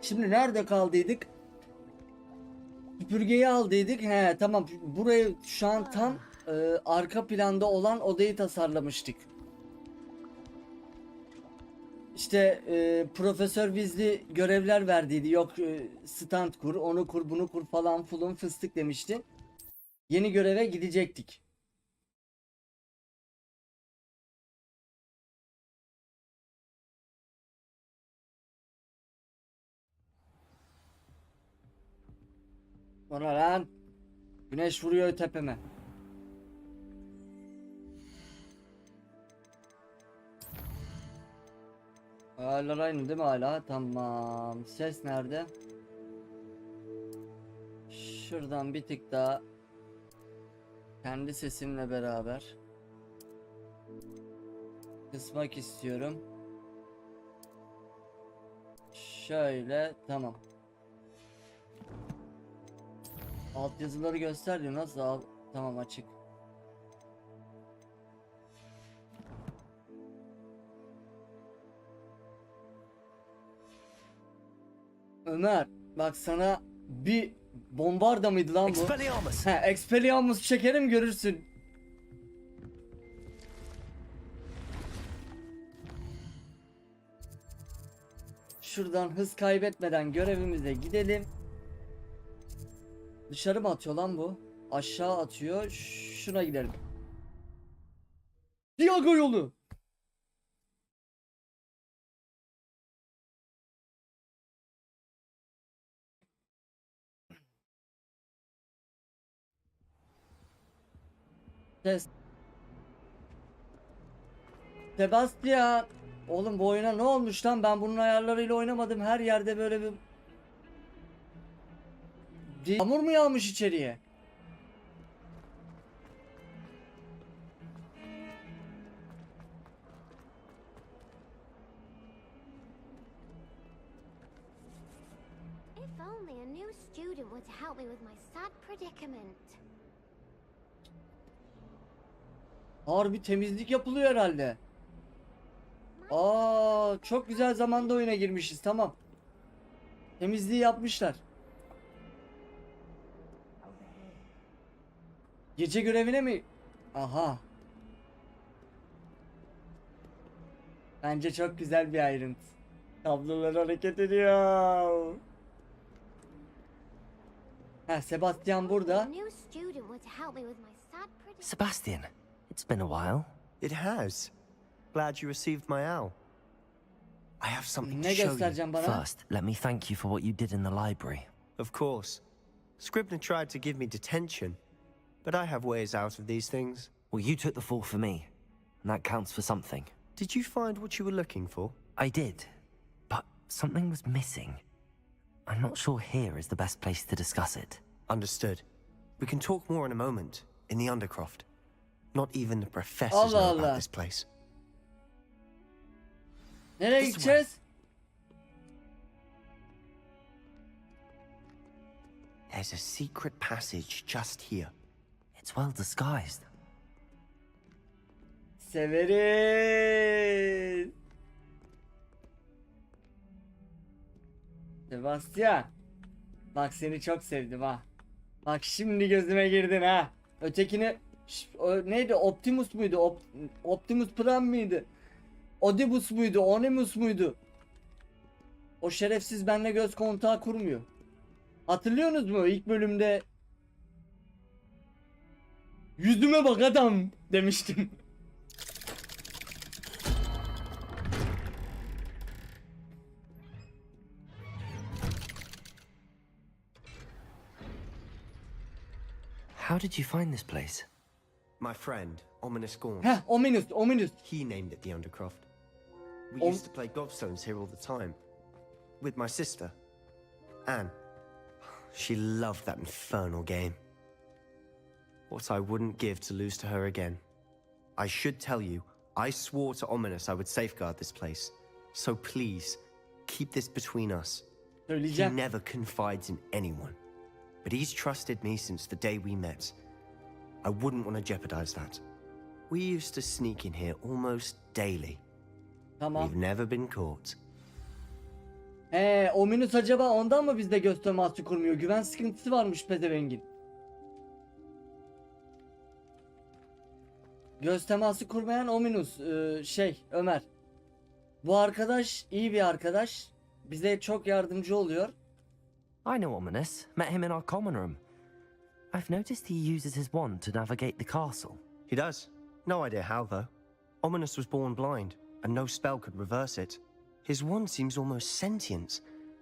Şimdi nerede kaldıydık? Süpürgeyi aldıydık. He tamam. Burayı şu an tam arka planda olan odayı tasarlamıştık. İşte Profesör Weasley görevler verdiydi. Yok stand kur, onu kur, bunu kur falan fulun fıstık demişti. Yeni göreve gidecektik. Bana lan. Güneş vuruyor tepeme. Ayarlar aynı değil mi hala? Tamam. Ses nerede? Şuradan bir tık daha kendi sesimle beraber kısmak istiyorum. Şöyle tamam. Alt yazıları göster diyor. Nasıl al? Tamam açık. Ömer bak sana bir bombarda mıydı lan bu? Expelliarmus. He, Expelliarmus çekerim görürsün. Şuradan hız kaybetmeden görevimize gidelim. Dışarı mı atıyor lan bu? Aşağı atıyor. Şuna gidelim. Diago yolu. Test. Sebastian. Oğlum bu oyuna ne olmuş lan? Ben bunun ayarlarıyla oynamadım. Her yerde böyle bir yağmur mu yağmış içeriye? If only a new student were to help me with my sad predicament. Harbi temizlik yapılıyor herhalde. Aa, çok güzel zamanda oyuna girmişiz. Tamam. Temizliği yapmışlar. Gece görevine mi? Aha. Bence çok güzel bir ayrıntı. Tablolar hareket ediyor. Ha, Sebastian burada. A new student were to help me with my sad predicament. Sebastian, it's been a while. It has. Glad you received my owl. I have something to Ne show you. göstereceğim bana? First, let me thank you for what you did in the library. Of course. Scribner tried to give me detention, but I have ways out of these things. Well, you took the fall for me, and that counts for something. Did you find what you were looking for? I did, but something was missing. I'm not sure here is the best place to discuss it. Understood. We can talk more in a moment, in the Undercroft. Not even the professors Allah know Allah. about this place. Nereye This gideceğiz? There's a secret passage just here. It's well disguised. Severiz. Sebastian. Bak seni çok sevdim ha. Bak şimdi gözüme girdin ha. Ötekini neydi? Optimus muydu? Optimus Prime miydi? Odibus muydu? Onimus muydu? O şerefsiz benimle göz kontağı kurmuyor. Hatırlıyorsunuz mu? İlk bölümde yüzüme bak adam demiştim. How did you find this place? My friend, Ominous Gaunt. Heh, ominous. He named it the Undercroft. We used to play gobstones here all the time. With my sister, Anne. She loved that infernal game. What I wouldn't give to lose to her again. I should tell you, I swore to Ominous I would safeguard this place. So please, keep this between us. He Söyleyeceğim. never confides in anyone. But he's trusted me since the day we met. I wouldn't want to jeopardize that. We used to sneak in here almost daily. Tamam. We've never been caught. Ominous acaba ondan mı bizde göz teması kurmuyor? Güven sıkıntısı varmış pezevengin. Göz teması kurmayan Ominous. Ömer. Bu arkadaş iyi bir arkadaş. Bize çok yardımcı oluyor. I know Ominous. Met him in our common room. I've noticed he uses his wand to navigate the castle. He does. No idea how, though. Ominous was born blind, and no spell could reverse it. His wand seems almost sentient.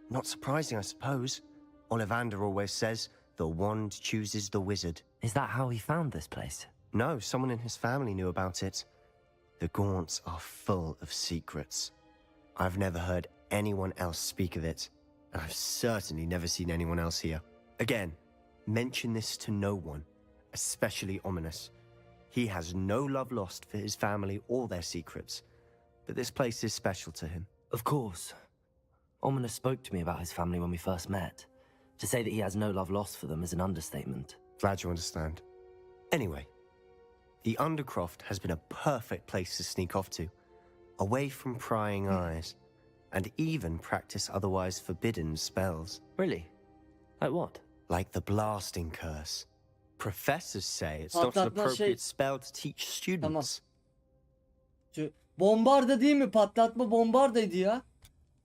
Not surprising, I suppose. Ollivander always says, the wand chooses the wizard. Is that how he found this place? No, someone in his family knew about it. The Gaunts are full of secrets. I've never heard anyone else speak of it, and I've certainly never seen anyone else here. Again, mention this to no one, especially Ominous. He has no love lost for his family or their secrets, but this place is special to him. Of course. Ominous spoke to me about his family when we first met. To say that he has no love lost for them is an understatement. Glad you understand. Anyway, the Undercroft has been a perfect place to sneak off to, away from prying eyes, and even practice otherwise forbidden spells. Really? Like what? Like the blasting curse. Professors say it's not an Patlatma appropriate spell to teach students. Bombarda değil mi? Patlatma bombardaydı ya.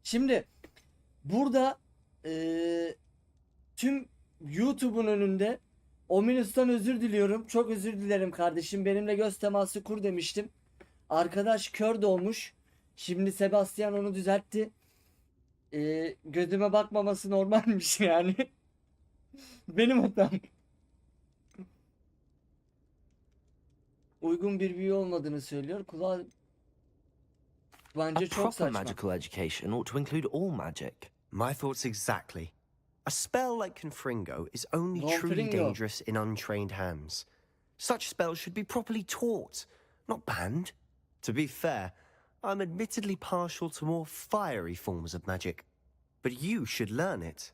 Şimdi burada tüm YouTube'un önünde Ominous'tan özür diliyorum. Çok özür dilerim kardeşim. Benimle göz teması kur demiştim. Arkadaş kör doğmuş. Şimdi Sebastian onu düzeltti. Gözüme bakmaması normalmiş yani. Benim hatam. Uygun bir büyü olmadığını söylüyor. Kulağa bence A çok proper saçma. magical education ought to include all magic. My thoughts exactly. A spell like Confringo is only truly Confringo. dangerous in untrained hands. Such spells should be properly taught, not banned. To be fair, I'm admittedly partial to more fiery forms of magic. But you should learn it.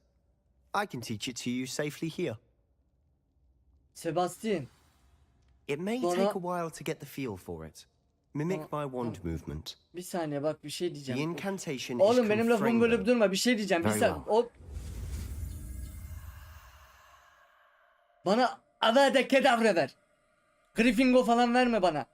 I can teach it to you safely here. Sebastian. It may Sonra- take a while to get the feel for it. Mimic my wand movement. Bir saniye bak bir şey The diyeceğim. incantation is Oğlum benim lafımı Confringo. bölüp durma, bir şey diyeceğim. Bir Very saniye. well. O... Bana Avada Kedavra ver. Gryffindor falan verme bana.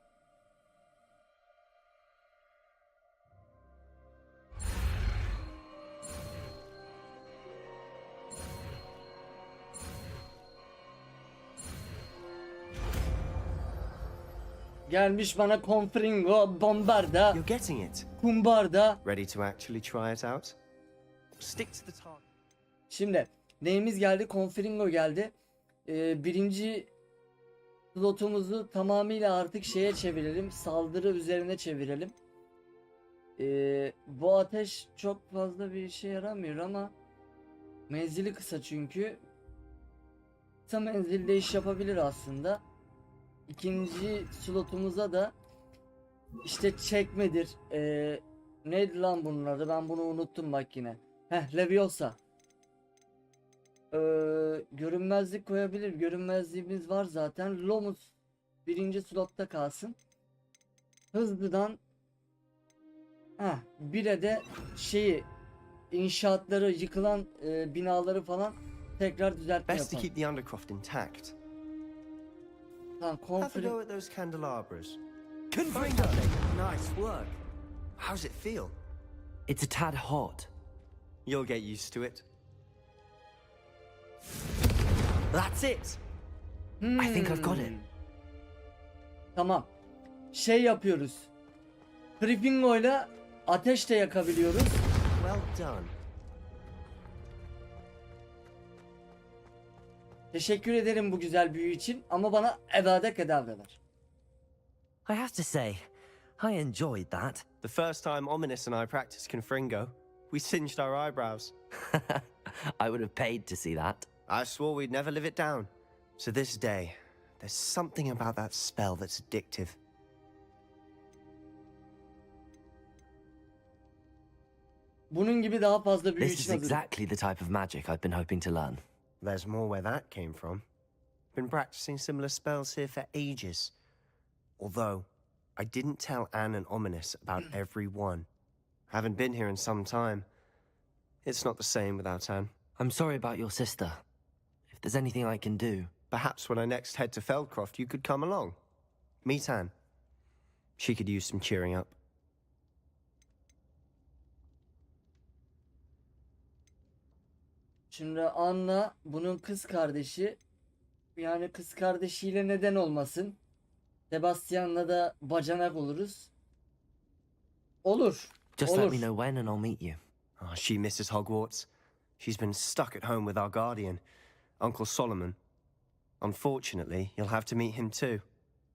Gelmiş bana Confringo, Bombarda, You're getting it. Kumbarda. Ready to actually try it out? Stick to the target. Şimdi neyimiz geldi? Confringo geldi. Birinci slotumuzu tamamıyla artık şeye çevirelim. Saldırı üzerine çevirelim. Bu ateş çok fazla bir işe yaramıyor ama menzili kısa çünkü. Kısa menzilde iş yapabilir aslında. İkinci slotumuza da işte çekmedir. Neydi lan bunun adı? Ben bunu unuttum bak yine. Leviosa. Görünmezlik koyabilir. Görünmezliğimiz var zaten. Lomus birinci slotta kalsın. Hızlıdan bire de inşaatları, yıkılan binaları falan tekrar düzeltme Best to yapalım. keep the Undercroft intact. Tamam, Have a go at those candelabras. Confringo! Nice work. How's it feel? It's a tad hot. You'll get used to it. That's it. I think I've got it. Tamam. Yapıyoruz. Gryffindor'la ateş de yakabiliyoruz. Well done. Teşekkür ederim bu güzel büyü için ama bana Avada Kedavra ver. I have to say, I enjoyed that. The first time Ominous and I practiced Confringo, we singed our eyebrows. I would have paid to see that. I swore we'd never live it down. To this day, there's something about that spell that's addictive. Bunun gibi daha fazla büyü This is için hazırım. exactly the type of magic I've been hoping to learn. There's more where that came from. Been practicing similar spells here for ages. Although, I didn't tell Anne and Ominous about every one. Haven't been here in some time. It's not the same without Anne. I'm sorry about your sister. If there's anything I can do... Perhaps when I next head to Feldcroft, you could come along. Meet Anne. She could use some cheering up. Şimdi Anna bunun kız kardeşi. Yani kız kardeşiyle neden olmasın? Sebastian'la da bacanak oluruz. Olur. Just let Olur. me know when and I'll meet you. Oh, she misses Hogwarts. She's been stuck at home with our guardian, Uncle Solomon. Unfortunately, you'll have to meet him too.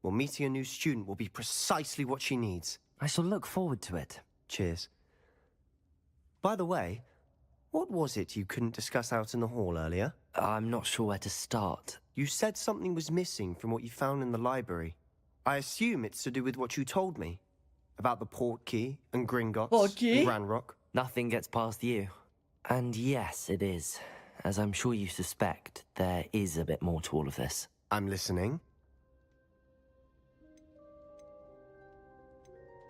Well, meeting a new student will be precisely what she needs. I shall look forward to it. Cheers. By the way, what was it you couldn't discuss out in the hall earlier? I'm not sure where to start. You said something was missing from what you found in the library. I assume it's to do with what you told me. About the Portkey and Gringotts Portkey? and Ranrock. Nothing gets past you. And yes, it is. As I'm sure you suspect, there is a bit more to all of this. I'm listening.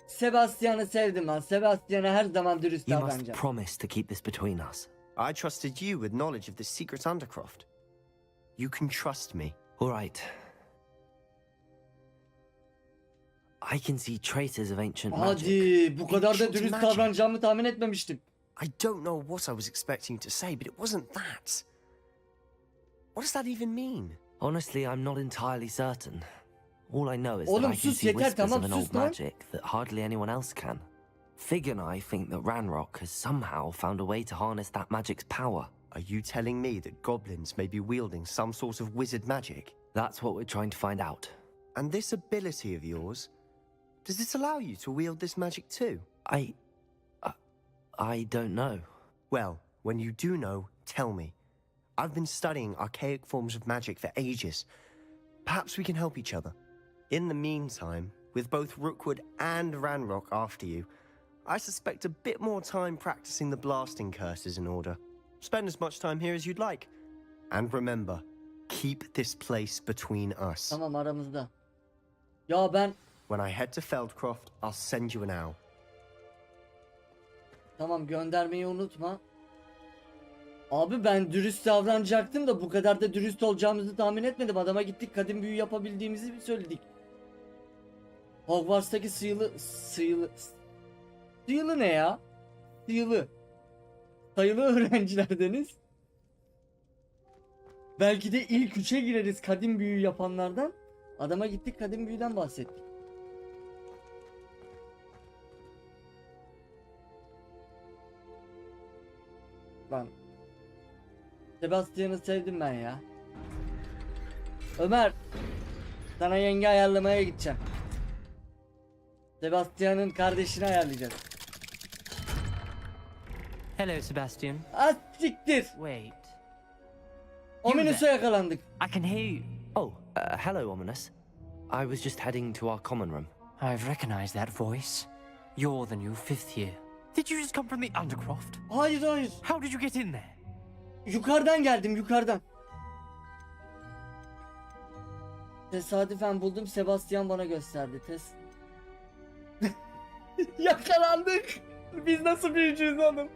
Sebastian'ı sevdim ben. Sebastian'a her zaman dürüst You must davranacağım. promise to keep this between us. I trusted you with knowledge of the secret Undercroft. You can trust me. All right. I can see traces of ancient magic. Hadi bu kadar da Ancient dürüst magic. davranacağımı tahmin etmemiştim. I don't know what I was expecting to say, but it wasn't that. What does that even mean? Honestly, I'm not entirely certain. All I know is Oğlum that I can sus see yeter, whispers tamam, of an sus old lan. magic that hardly anyone else can. Fig and I think that Ranrock has somehow found a way to harness that magic's power. Are you telling me that goblins may be wielding some sort of wizard magic? That's what we're trying to find out. And this ability of yours, does it allow you to wield this magic too? I don't know. Well, when you do know, tell me. I've been studying archaic forms of magic for ages. Perhaps we can help each other. In the meantime, with both Rookwood and Ranrock after you, I suspect a bit more time practicing the blasting curses in order. Spend as much time here as you'd like. And remember, keep this place between us. Tamam, aramızda. Ya ben When I head to Feldcroft, I'll send you an owl. tamam, göndermeyi unutma. Abi ben dürüst davranacaktım da bu kadar da dürüst olacağımızı tahmin etmedim. Adama gittik, kadim büyü yapabildiğimizi söyledik. Hogwarts'taki sıyılı ne ya? Sayılı öğrencilerdeniz. Belki de ilk üçe gireriz kadim büyü yapanlardan. Adama gittik, kadim büyüden bahsettik. Lan Sebastian'ı sevdim ben ya. Ömer, sana yenge ayarlamaya gideceğim. Sebastian'ın kardeşini ayarlayacağız. Hello, Sebastian. Az siktir. Wait. Ominus'a yakalandık. I can hear you. Oh, hello, Ominous. I was just heading to our common room. I've recognized that voice. You're the new fifth year. Did you just come from the Undercroft? Hayır. How did you get in there? Yukarıdan geldim, yukarıdan. Tesadüfen buldum, Sebastian bana gösterdi. Yakalandık. Biz nasıl büyücüyüz oğlum?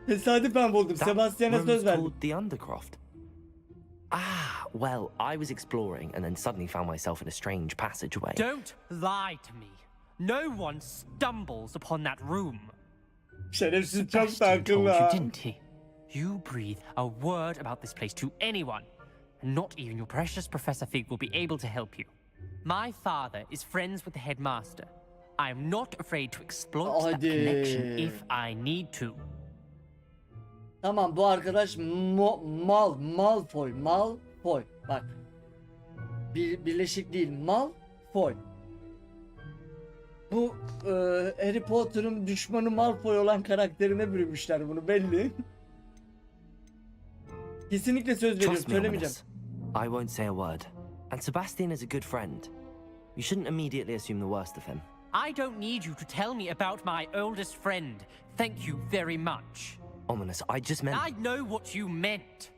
Tesadüfen buldum. That Sebastian'a room's söz verdim. called the Undercroft. Ah, well, I was exploring and then suddenly found myself in a strange passageway. Don't lie to me. No one stumbles upon that room. Şerefsiz çok da Sebastian told akıllı you, ha. didn't he? You breathe a word about this place to anyone, and not even your precious Professor Fig will be able to help you. My father is friends with the headmaster. I am not afraid to exploit that Hadi. connection if I need to. Tamam, bu arkadaş Malfoy. Bak. Birleşik değil. Malfoy. Bu Harry Potter'ın düşmanı Malfoy olan karakterine bürümüşler bunu, belli. Kesinlikle söz veriyorum, Trust me, söylemeyeceğim. Ominous. I won't say a word. And Sebastian is a good friend. You shouldn't immediately assume the worst of him. I don't need you to tell me about my oldest friend. Thank you very much. Ominous, I just meant... I know what you meant.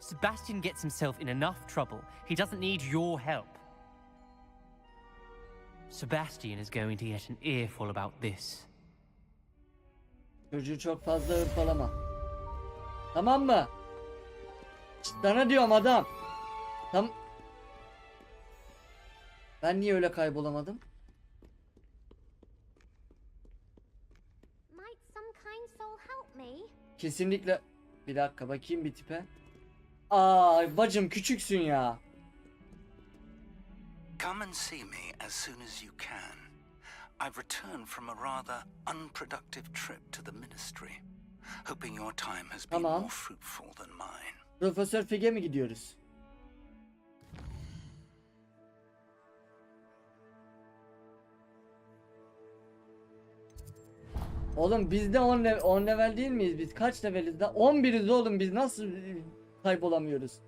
Sebastian gets himself in enough trouble. He doesn't need your help. Sebastian is going to get an earful about this. Çocuğu çok fazla hırpalama. Tamam mı? Sana diyorum adam. Ben niye öyle kaybolamadım? Might some kind soul help me? Kesinlikle. Bir dakika bakayım bir tipe. Aa bacım küçüksün ya. Come and see me as soon as you can. I've returned from a rather unproductive trip to the ministry, hoping your time has been Tamam. more fruitful than mine. Profesör Fig'e mi gidiyoruz? Oğlum biz de 10 level değil miyiz? Biz kaç leveliz daha? 11'iz oğlum, biz nasıl kaybolamıyoruz?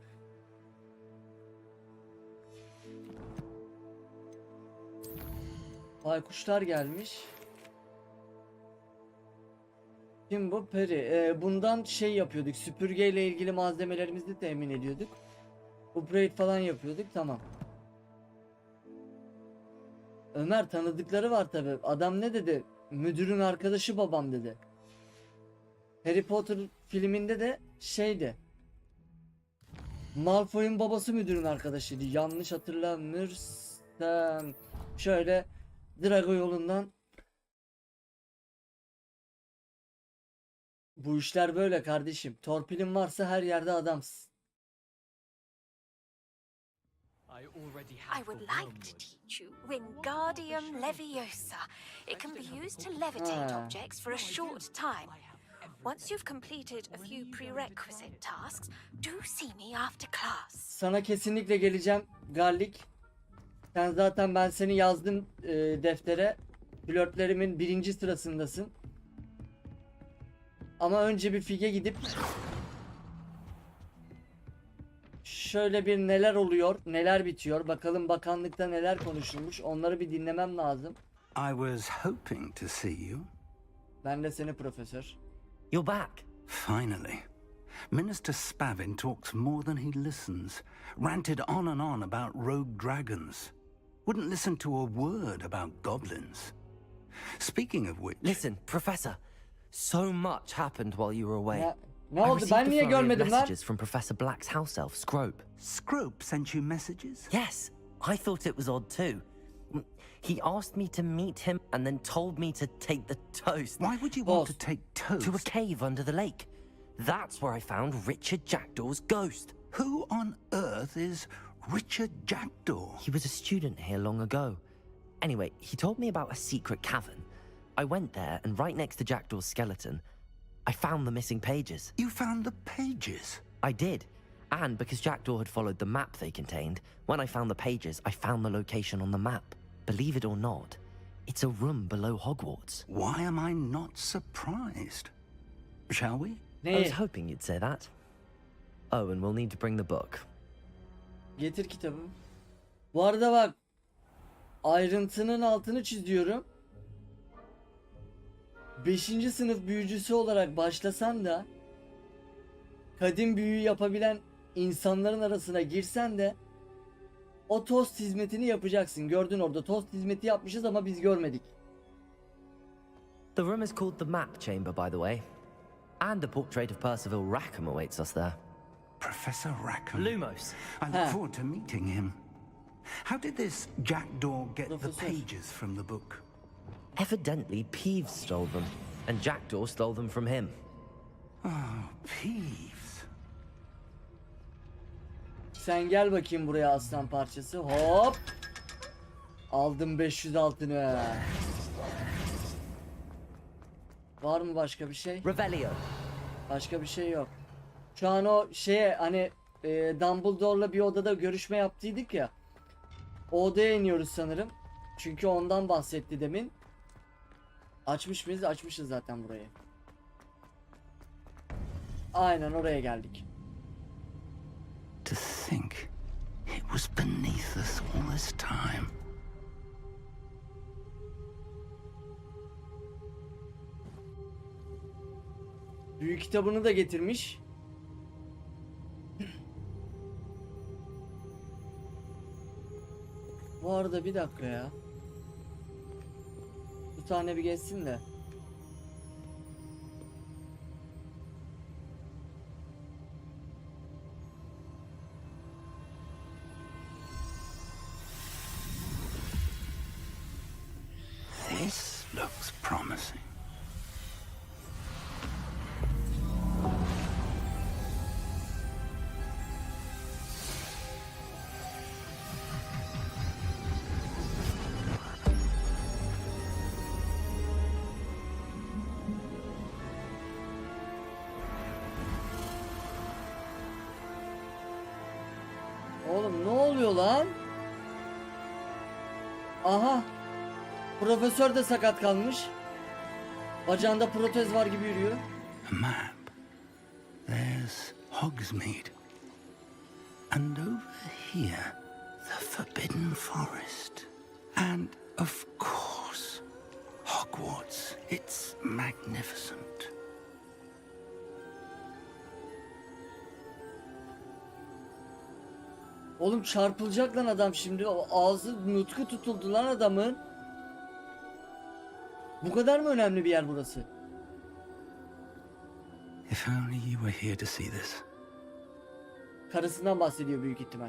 Baykuşlar gelmiş. Kim bu? Peri. Bundan şey yapıyorduk. Süpürgeyle ilgili malzemelerimizi temin ediyorduk. Upgrade falan yapıyorduk. Tamam. Ömer tanıdıkları var tabi. Adam ne dedi? Müdürün arkadaşı babam dedi. Harry Potter filminde de şeydi. Malfoy'un babası müdürün arkadaşıydı. Yanlış hatırlamıyorsam. Şöyle Drago yolundan. Bu işler böyle kardeşim. Torpilin varsa her yerde adamsın. I would like to teach you Wingardium Leviosa. It can be used to levitate objects for a short time. Once you've completed a few prerequisite tasks, do see me after class. Sana kesinlikle geleceğim Garlik. Sen zaten ben seni yazdım deftere. Flörtlerimin 1. sırasındasın. Ama önce bir Fig'e gidip şöyle bir neler oluyor, neler bitiyor. Bakalım bakanlıkta neler konuşulmuş. Onları bir dinlemem lazım. I was hoping to see you. Ben de seni profesör. You're back. Finally. Minister Spavin talks more than he listens. Ranted on and on about rogue dragons. Wouldn't listen to a word about goblins. Speaking of which... Listen, Professor. So much happened while you were away. Ne I oldu? received Ben a niye flurry of görmedim lan? messages from Professor Black's house elf, Scrope. Scrope sent you messages? Yes, I thought it was odd too. He asked me to meet him and then told me to take the toast Why would you want to take toast? to a cave under the lake. That's where I found Richard Jackdaw's ghost. Who on earth is Richard Jackdaw? He was a student here long ago. Anyway, he told me about a secret cavern. I went there, and right next to Jackdaw's skeleton, I found the missing pages. You found the pages? I did. And because Jackdaw had followed the map they contained, when I found the pages, I found the location on the map. Believe it or not, it's a room below Hogwarts. Why am I not surprised? Shall we? I was hoping you'd say that. Oh, and we'll need to bring the book. Getir kitabı. Bu arada bak, ayrıntının altını çiziyorum. 5. sınıf büyücüsü olarak başlasan da kadim büyü yapabilen insanların arasına girsen de o tost hizmetini yapacaksın. Gördün orada tost hizmeti yapmışız ama biz görmedik. The room is called the Map Chamber, by the way. And a portrait of Percival Rackham awaits us there. Professor Rackham. Lumos. I look forward to meeting him. How did this Jackdaw get the Professor. pages from the book? Evidently, Peeves stole them, and Jackdaw stole them from him. Oh, Peeves. Sen gel bakayım buraya aslan parçası. Hop. Aldım 500 altını. Var mı başka bir şey? Revelio. Başka bir şey yok. Şu an o şeye hani Dumbledore'la bir odada görüşme yaptıydık ya. O odaya iniyoruz sanırım. Çünkü ondan bahsetti demin. Açmış mıyız? Açmışız zaten burayı. Aynen oraya geldik. To think it was beneath us all this time. Büyü kitabını da getirmiş. Bu arada bir dakika ya. Bu sahne bir geçsin de. This looks promising. Oğlum ne oluyor lan? Aha. Profesör de sakat kalmış. Bacağında protez var gibi yürüyor. A map. There's Hogsmeade. And over here, the Forbidden Forest. And of course, Hogwarts. It's magnificent. Oğlum çarpılacak lan adam şimdi. O ağzı nutku tutuldu lan adamın. Bu kadar mı önemli bir yer burası? If only you were here to see this. Karısından bahsediyor büyük ihtimal.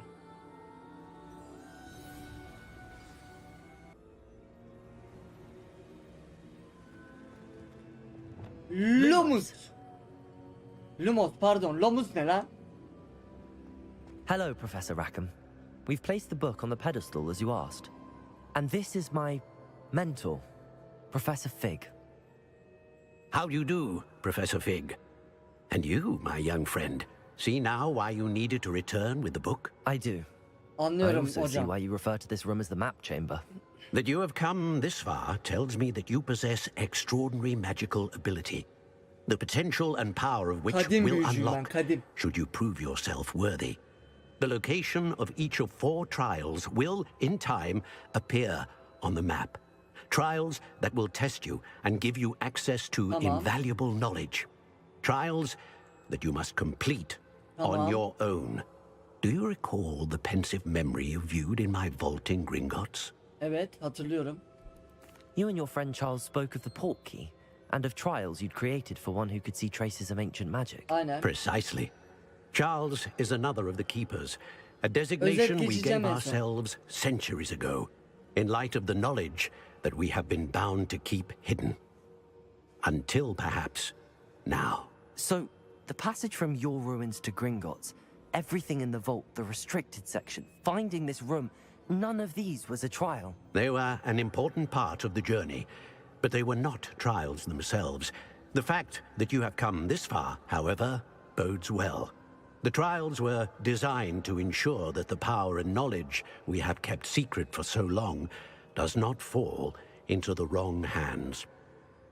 Lumos. Lumos pardon. Lumos ne lan? Hello, Professor Rackham. We've placed the book on the pedestal as you asked. And this is my mentor, Professor Fig. How do you do, Professor Fig? And you, my young friend, see now why you needed to return with the book? I do. I Anlıyorum also see hocam. why you refer to this room as the map chamber. That you have come this far tells me that you possess extraordinary magical ability, the potential and power of which Kadim will büyücüyüm ben, unlock kadim. should you prove yourself worthy. The location of each of 4 trials will, in time, appear on the map. Trials that will test you and give you access to Tamam. invaluable knowledge. Trials that you must complete on Tamam. your own. Do you recall the pensive memory you viewed in my vault in Gringotts? Evet hatırlıyorum. You and your friend Charles spoke of the Portkey and of trials you'd created for one who could see traces of ancient magic. Aynen. Precisely. Charles is another of the keepers, a designation we geçeceğim gave en son. ourselves centuries ago, in light of the knowledge that we have been bound to keep hidden. Until perhaps now. So, the passage from your ruins to Gringotts, everything in the vault, the restricted section, finding this room, none of these was a trial. They were an important part of the journey, but they were not trials themselves. The fact that you have come this far, however, bodes well. The trials were designed to ensure that the power and knowledge we have kept secret for so long does not fall into the wrong hands.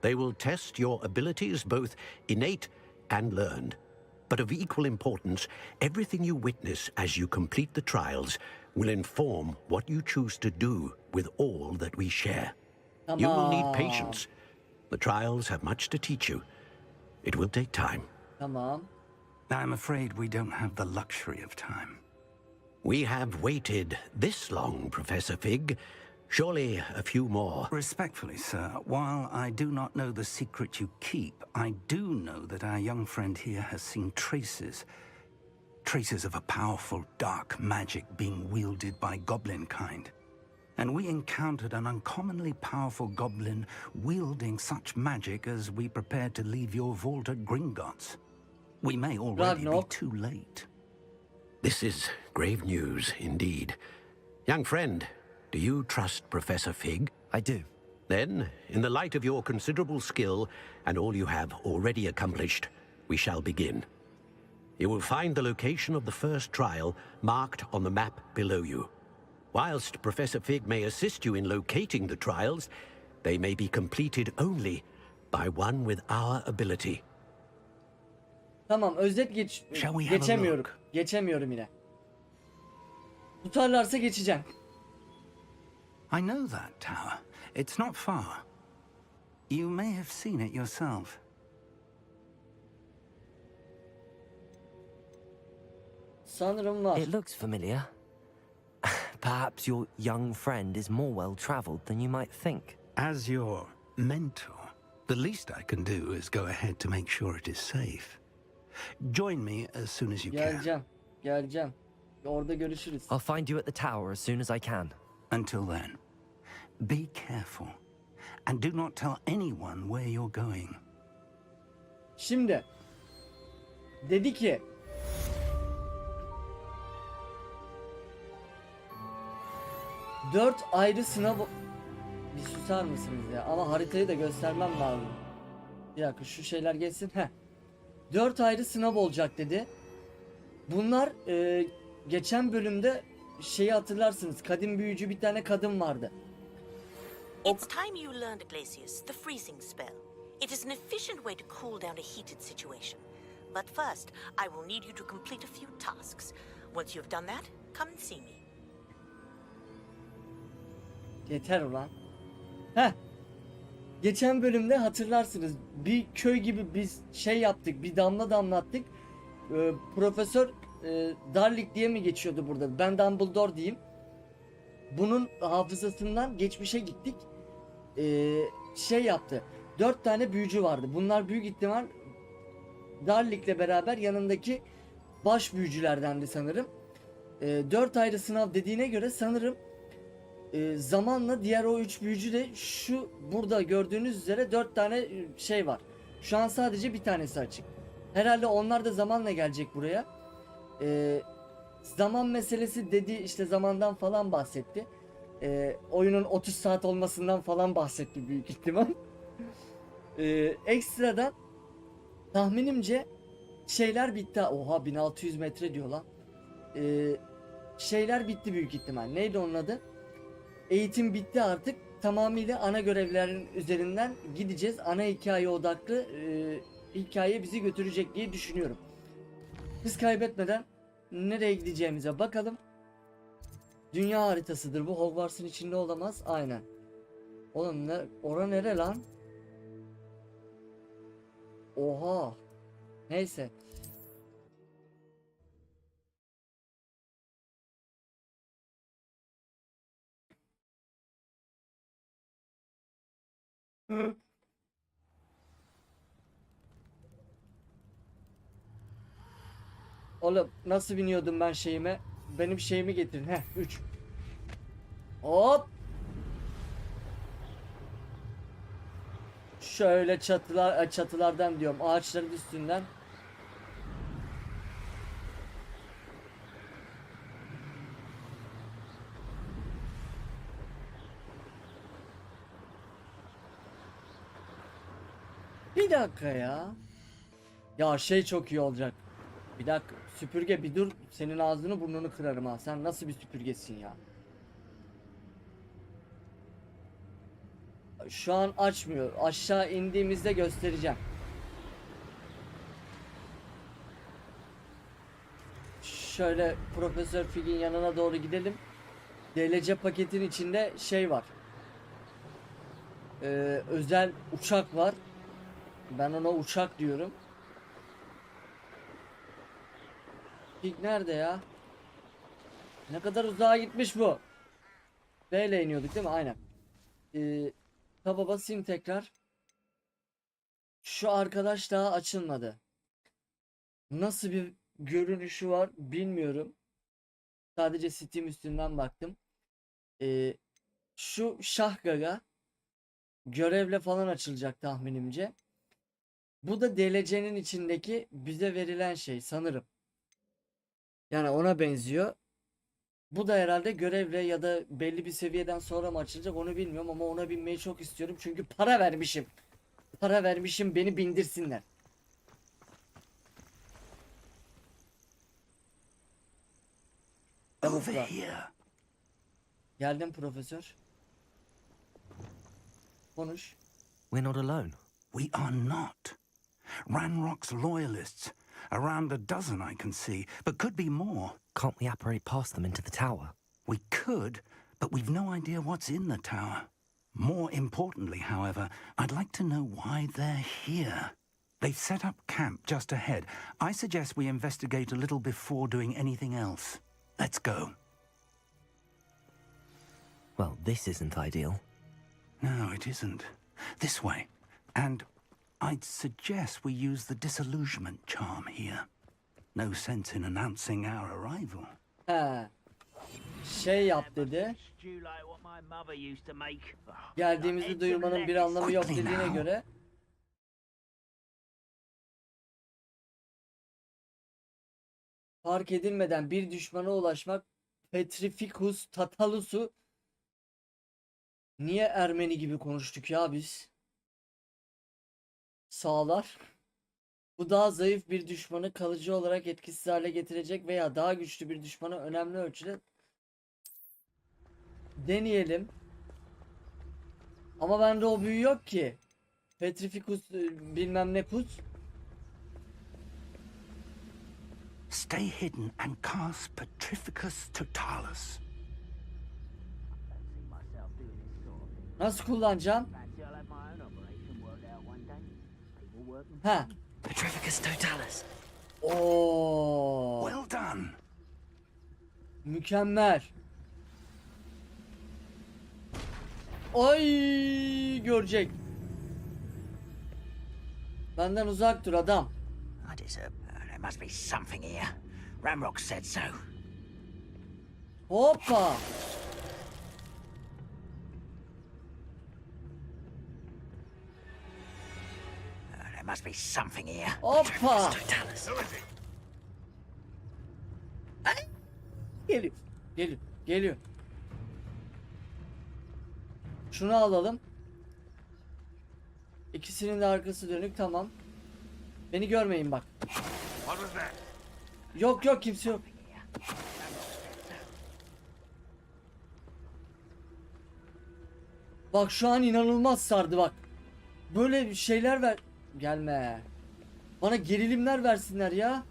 They will test your abilities, both innate and learned. But of equal importance, everything you witness as you complete the trials will inform what you choose to do with all that we share. You will need patience. The trials have much to teach you. It will take time. Tamam. I'm afraid we don't have the luxury of time. We have waited this long, Professor Fig. Surely a few more. Respectfully, sir, while I do not know the secret you keep, I do know that our young friend here has seen traces. Traces of a powerful dark magic being wielded by goblin kind. And we encountered an uncommonly powerful goblin wielding such magic as we prepared to leave your vault at Gringotts. We may already be Ragnarok. too late. This is grave news indeed. Young friend, do you trust Professor Fig? I do. Then, in the light of your considerable skill and all you have already accomplished, we shall begin. You will find the location of the first trial marked on the map below you. Whilst Professor Fig may assist you in locating the trials, they may be completed only by one with our ability. Tamam özet Shall we have a geçemiyorum. look? Geçemiyorum yine. Tutarlarsa geçeceğim. I know that tower. It's not far. You may have seen it yourself. Sanırım var. It looks familiar. Perhaps your young friend is more well-traveled than you might think. As your mentor. The least I can do is go ahead to make sure it is safe. Join me as soon as you can. Geleceğim. Orada görüşürüz. I'll find you at the tower as soon as I can. Until then, be careful. And do not tell anyone where you're going. Şimdi dedi ki dört ayrı sınav. Bir susar mısınız ya? Ama haritayı da göstermem lazım. Bir dakika şu şeyler geçsin. Heh. 4 ayrı sınav olacak dedi. Bunlar geçen bölümde şeyi hatırlarsınız. Kadim büyücü bir tane kadın vardı. It's time you learned, Glacius, the freezing spell. It is an efficient way to cool down a heated situation. But first, I will need you to complete a few tasks. Once you've done that, come and see me. Yeter ulan. Heh. Geçen bölümde hatırlarsınız. Bir köy gibi biz şey yaptık. Bir damla damlattık. Profesör Darlik diye mi geçiyordu burada? Ben Dumbledore diyeyim. Bunun hafızasından geçmişe gittik. Şey yaptı. 4 tane büyücü vardı. Bunlar büyük ihtimal Darlik'le beraber yanındaki baş büyücülerdendi sanırım. 4 ayrı sınav dediğine göre sanırım zamanla diğer o 3 büyücü de şu burada gördüğünüz üzere 4 tane şey var. Şu an sadece bir tanesi açık. Herhalde onlar da zamanla gelecek buraya. Zaman meselesi dedi, işte zamandan falan bahsetti. Oyunun 30 saat olmasından falan bahsetti büyük ihtimal. Ekstradan tahminimce şeyler bitti. Oha 1600 metre diyor lan. Şeyler bitti büyük ihtimal. Neydi onun adı? Eğitim bitti artık. Tamamıyla ana görevlerin üzerinden gideceğiz. Ana hikaye odaklı hikaye bizi götürecek diye düşünüyorum. Biz kaybetmeden nereye gideceğimize bakalım. Dünya haritasıdır bu. Hogwarts'ın içinde olamaz. Aynen. Oğlum ne? Ora nere lan? Oha. Neyse. Oğlum nasıl biniyordum ben şeyime? Benim şeyimi getirin. Heh 3. Hop. Şöyle çatılardan diyorum. Ağaçların üstünden. Bir dakika ya. Ya şey çok iyi olacak. Bir dakika süpürge bir dur, senin ağzını burnunu kırarım ha. Sen nasıl bir süpürgesin ya? Şu an açmıyor. Aşağı indiğimizde göstereceğim. Şöyle Profesör Fig'in yanına doğru gidelim. DLC paketin içinde şey var. Özel uçak var. Ben ona uçak diyorum. Fig nerede ya? Ne kadar uzağa gitmiş bu? B ile iniyorduk değil mi? Aynen. Taba basayım tekrar. Şu arkadaş daha açılmadı. Nasıl bir görünüşü var bilmiyorum. Sadece Steam üstünden baktım. Şu Şahgaga görevle falan açılacak tahminimce. Bu da DLC'nin içindeki bize verilen şey sanırım. Yani ona benziyor. Bu da herhalde görevle ya da belli bir seviyeden sonra mı açılacak onu bilmiyorum ama ona binmeyi çok istiyorum çünkü para vermişim. Para vermişim, beni bindirsinler. Over here. Geldim profesör. Konuş. We're not alone. We are not. Ranrock's loyalists. Around a dozen I can see, but could be more. Can't we apparate past them into the tower? We could, but we've no idea what's in the tower. More importantly, however, I'd like to know why they're here. They've set up camp just ahead. I suggest we investigate a little before doing anything else. Let's go. Well, this isn't ideal. No, it isn't. This way. And I'd suggest we use the disillusionment charm here. No sense in announcing our arrival. He. Şey yap dedi. Geldiğimizi duyurmanın bir anlamı yok dediğine göre. Fark edilmeden bir düşmana ulaşmak Petrificus Tatalus'u niye Ermeni gibi konuştuk ya biz? Sağlar. Bu daha zayıf bir düşmanı kalıcı olarak etkisiz hale getirecek veya daha güçlü bir düşmanı önemli ölçüde deneyelim. Ama bende o büyü yok ki. Petrificus bilmem ne kus. Stay hidden and cast Petrificus Totalus. Nasıl kullanacağım? Ha. Petrificus Totalus. Oo. Well done. Mükemmel. Ay görecek. Benden uzak dur adam. There must be something here. Ramrock said so. Hoppa. There must be something here. Hoppa. Totalus. Geliyor. Geliyor. Geliyor. Şunu alalım. İkisinin de arkası dönük, tamam. Beni görmeyin bak. Yok yok, kimse yok. Bak şu an inanılmaz sardı bak. Böyle bir şeyler ver. Gelme. Bana gerilimler versinler ya.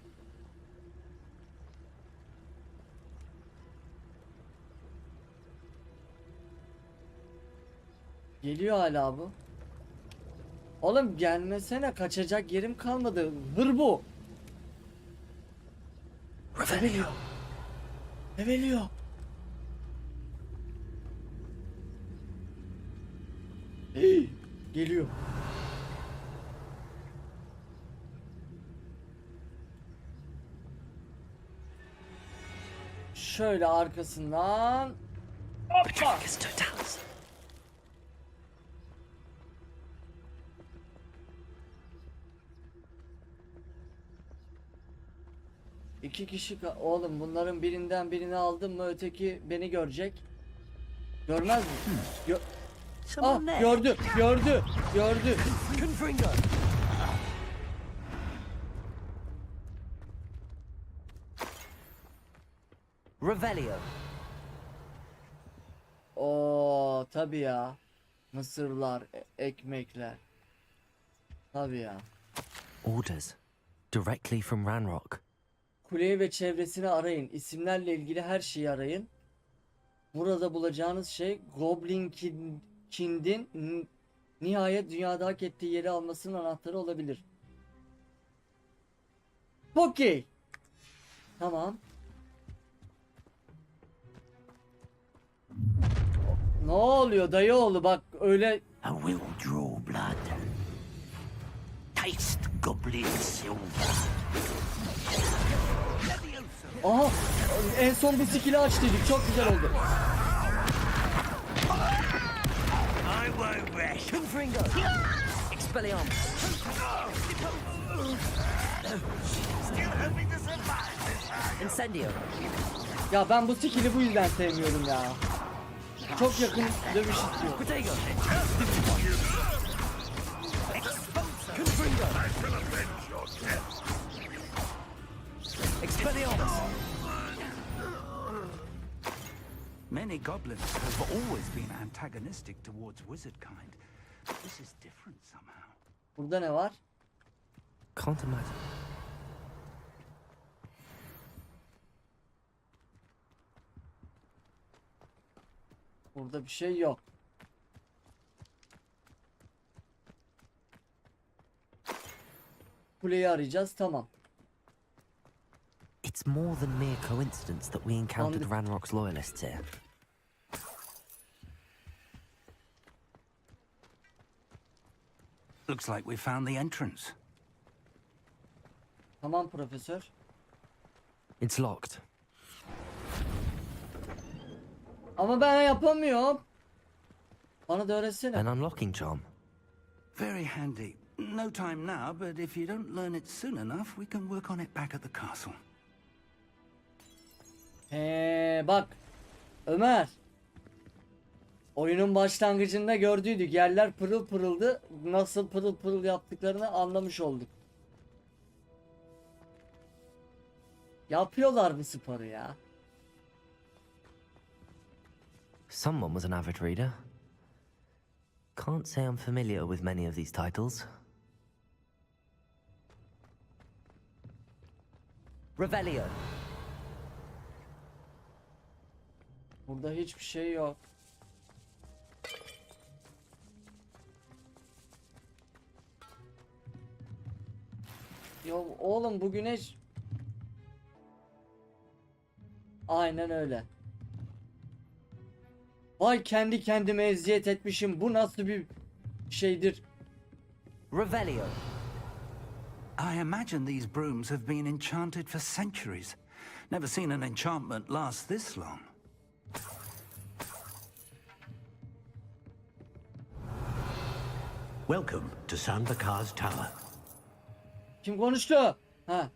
Geliyor hala bu. Oğlum gelmesene, kaçacak yerim kalmadı. Hır bu. Eveliyor. Eveliyor. Hey, geliyor. Şöyle arkasından. Hoppa. İki kişi oğlum, bunların birinden birini aldım mı öteki beni görecek. Görmez mi? Gördü. Revelio. Oo tabii ya. Mısırlar, ekmekler. Tabii ya. Orders. Directly from Ranrock. Kuleyi ve çevresini arayın. İsimlerle ilgili her şeyi arayın. Burada bulacağınız şey Goblin Kind'in nihayet dünyada hak ettiği yeri almasının anahtarı olabilir. Okey. Tamam. Ne oluyor dayıoğlu, bak öyle. I will draw blood. Taste goblin silver. Aha, en son bir skill'i açtıydık, çok güzel oldu. I won't rest. Confringo. Expelliarmus. Still hoping to survive. Incendio. Ya ben bu skill'i bu yüzden sevmiyorum ya. Çok yakın dövüş istiyor. Protego. Confringo. Expelliarmus. Many goblins have always been antagonistic towards wizard kind. This is different somehow. Burada ne var? Can't imagine. Burada bir şey yok. Kuleyi arayacağız, tamam. It's more than mere coincidence that we encountered Ranrock's loyalists here. Looks like we found the entrance. Tamam profesör. It's locked. Ama ben yapamıyorum. Bana da öğretsene. An unlocking charm. Very handy. No time now, but if you don't learn it soon enough, we can work on it back at the castle. Bak. Ömer. Oyunun başlangıcında gördüydük. Yerler pırıl pırıldı. Nasıl pırıl pırıl yaptıklarını anlamış olduk. Yapıyorlar bu sporu ya. Someone was an avid reader. Can't say I'm familiar with many of these titles. Revelio. Burada hiçbir şey yok. Ya oğlum bu güneş... Aynen öyle. Vay kendi kendime eziyet etmişim. Bu nasıl bir şeydir? Revelio. I imagine these brooms have been enchanted for centuries. Never seen an enchantment last this long. Welcome to Sandakar's Tower. Kim konuştu? Ha.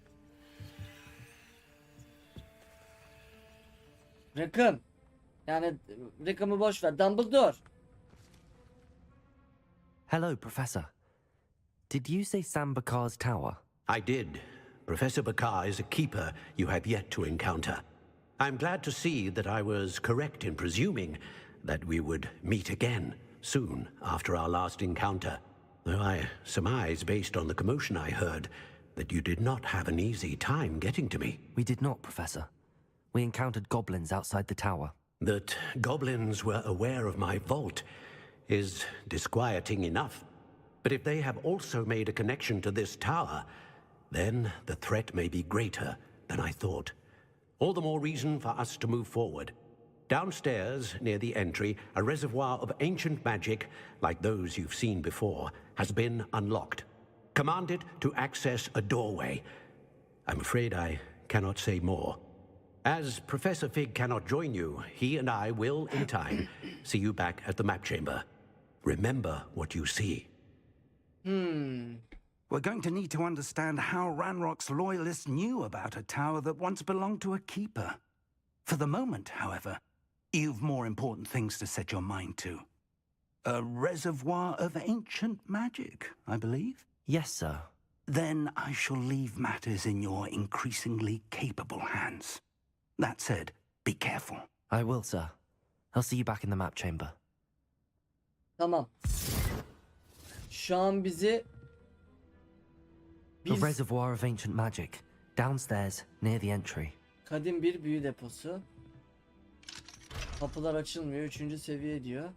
Rackham. Yani Rackham'ı boş ver. Dumbledore. Hello, Professor. Did you say Sam Bakar's tower? I did. Professor Bakar is a keeper you have yet to encounter. I'm glad to see that I was correct in presuming that we would meet again soon after our last encounter. Though I surmise, based on the commotion I heard, that you did not have an easy time getting to me. We did not, Professor. We encountered goblins outside the tower. That goblins were aware of my vault is disquieting enough. But if they have also made a connection to this tower, then the threat may be greater than I thought. All the more reason for us to move forward. Downstairs, near the entry, a reservoir of ancient magic, like those you've seen before, has been unlocked. Commanded to access a doorway. I'm afraid I cannot say more. As Professor Fig cannot join you, he and I will, in time, see you back at the map chamber. Remember what you see. We're going to need to understand how Ranrock's loyalists knew about a tower that once belonged to a keeper. For the moment, however, you've more important things to set your mind to. A reservoir of ancient magic, I believe? Yes, sir. Then I shall leave matters in your increasingly capable hands. That said, be careful. I will, sir. I'll see you back in the map chamber. Tamam. Şu an bizi A reservoir of ancient magic. Downstairs, near the entry. kadim bir büyü deposu. Kapılar açılmıyor. 3. seviye diyor.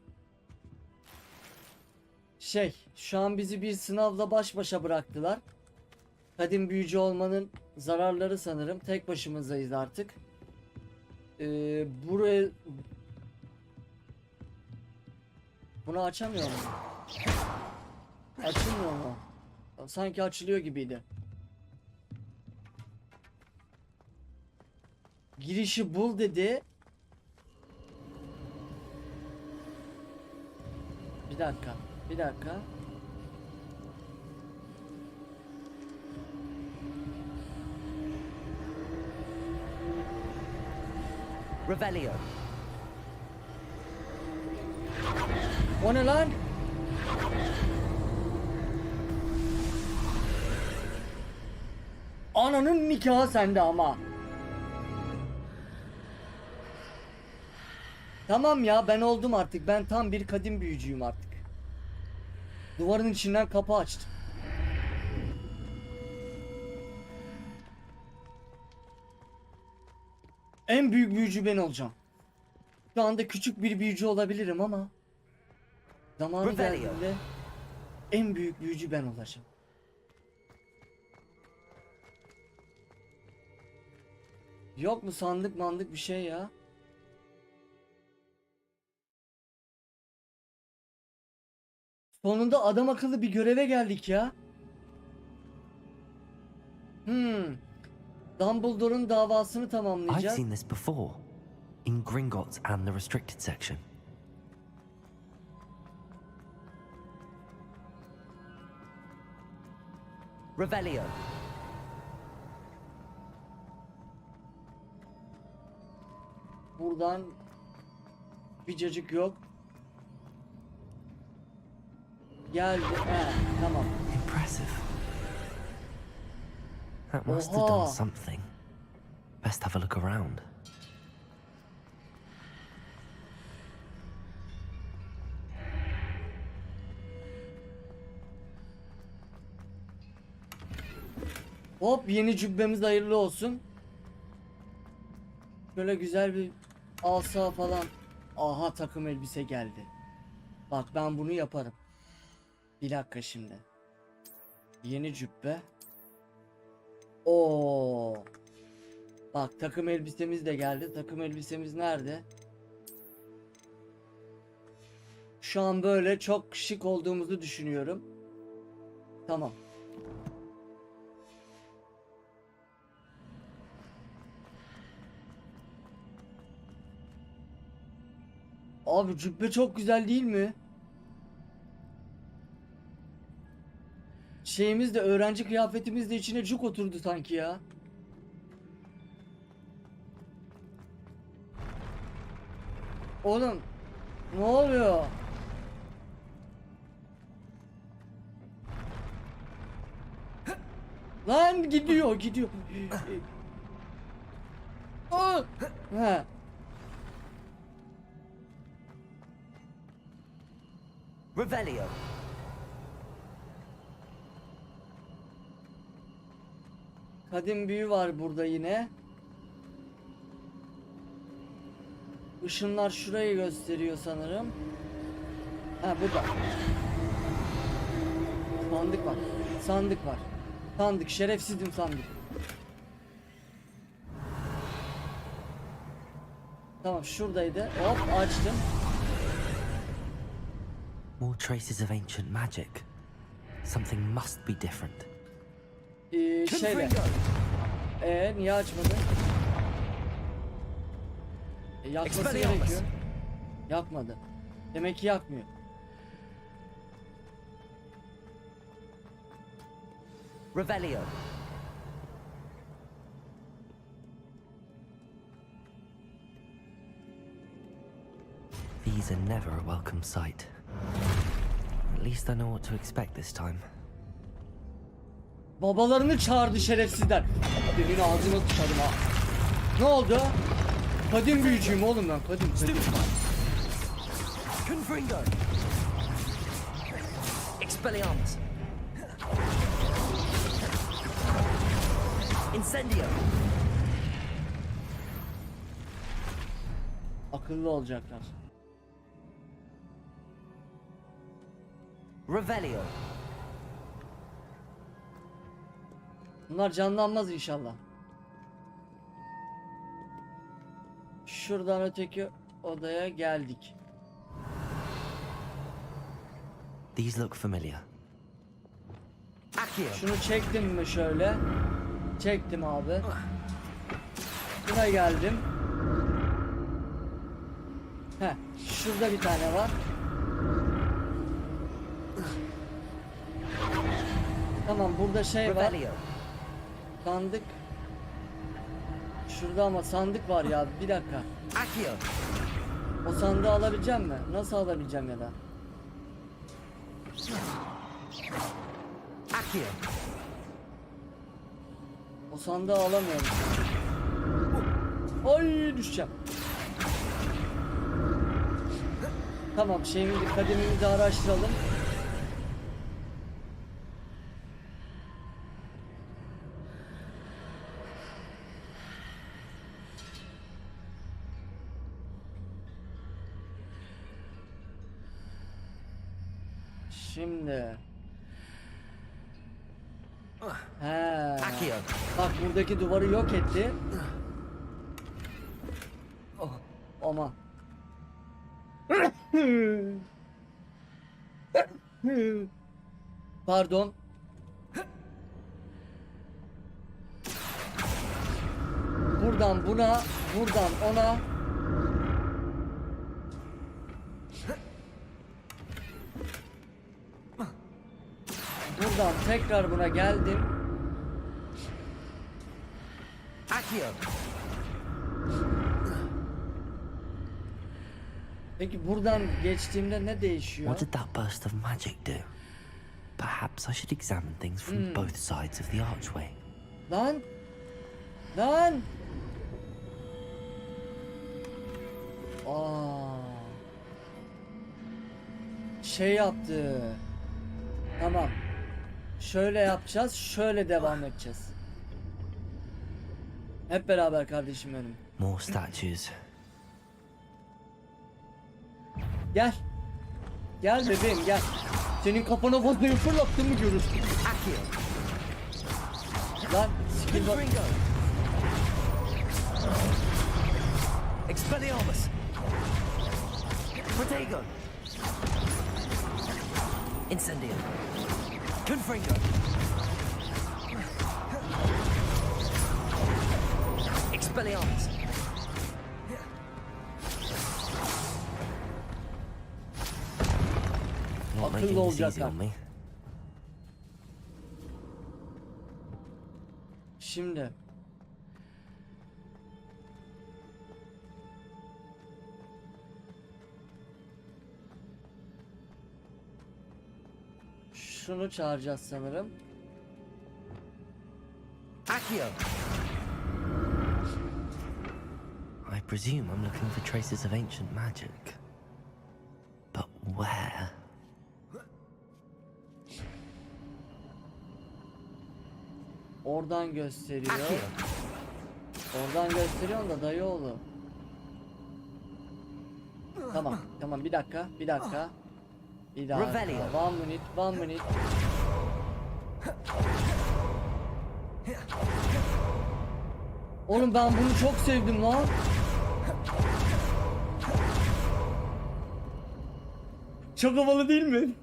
Şu an bizi bir sınavla baş başa bıraktılar. Kadim büyücü olmanın zararları sanırım. Tek başımızdayız artık. Buraya... Bunu açamıyor mu? Açılmıyor mu? Sanki açılıyor gibiydi. Girişi bul dedi. Bir dakika. Bir dakika. Revelio. O ne lan? Ananın nikahı sende ama. Tamam ya, ben oldum artık. Ben tam bir kadim büyücüyüm artık. Duvarın içinden kapı açtım. En büyük büyücü ben olacağım. Şu anda küçük bir büyücü olabilirim ama zamanı geldiğinde en büyük büyücü ben olacağım. Yok mu sandık mandık bir şey ya? Sonunda adam akıllı bir göreve geldik ya. Dumbledore'un davasını I've tamamlayacağız. seen this before. In Gringotts and the restricted section. Revelio. Buradan bir cacık yok. Geldi. Tamam. Impressive. That must have Oha. done something. Best have a look around. Hop, yeni cübbemiz hayırlı olsun. Şöyle güzel bir asa falan. Aha, takım elbise geldi. Bak ben bunu yaparım. Bir dakika şimdi. Yeni cübbe. Oo. Bak takım elbisemiz de geldi. Takım elbisemiz nerede? Şu an böyle çok şık olduğumuzu düşünüyorum. Tamam. Abi cübbe çok güzel değil mi? Şeyimiz de, öğrenci kıyafetimiz de içine cuk oturdu sanki ya. Oğlum ne oluyor? Lan gidiyor. Aa! Ha. Revelio. Kadim büyü var burada yine. Işınlar şurayı gösteriyor sanırım. Ha, burada. Sandık var. Sandık, şerefsizim sandık. Tamam, şuradaydı. Hop, açtım. More traces of ancient magic. Something must be different. Şeyle. Niye açmadı? Yakması gerekiyor. Yakmadı. Demek ki yakmıyor. Revelio. These are never a welcome sight. At least I know what to expect this time. Babalarını çağırdı şerefsizler. Senin ağzına sıçarım ha. Ne oldu? Kadim büyücüyüm oğlum ben, kadim. Confringo. Expelliarmus. Incendio. Akıllı olacaklar. Revelio. Bunlar canlanmaz inşallah. Şuradan öteki odaya geldik. These look familiar. Accio. Şunu çektim mi şöyle? Çektim abi. Buna geldim. Heh, şurada bir tane var. Tamam, burada şey var. Revelio. Sandık. Şurada ama sandık var ya, bir dakika. Accio. O sandığı alabileceğim mi? Nasıl alabileceğim ya da? Accio. O sandığı alamıyorum. Ay, düşeceğim. Tamam, şeyimizi, kademimizi araştıralım. Şimdi. He. Accio. Bak, buradaki duvarı yok etti. Aman. Pardon. Buradan buna, buradan ona. Buradan tekrar buna geldim. Peki buradan geçtiğimde ne değişiyor? What did that burst of magic do? Perhaps I should examine things from both sides of the archway. Lan! Lan! Şey yaptı. Tamam. Şöyle yapacağız, şöyle devam edeceğiz. Hep beraber kardeşim benim. More statues. Gel. Gel bebeğim gel. Senin kafana bozmayı fırlattığımı görürsün. Lan skill bak. Expelliarmus. Protego. Incendio. Confringo. Expelliarmus. Not making this easy on me. Şimdi. Şunu çağıracağız sanırım. Accio. I presume I'm looking for traces of ancient magic. But where? Oradan gösteriyor. Oradan gösteriyor da dayıoğlu. Tamam, tamam bir dakika, bir dakika. Bir dakika. One minute. Oğlum ben bunu çok sevdim lan. Çok havalı değil mi?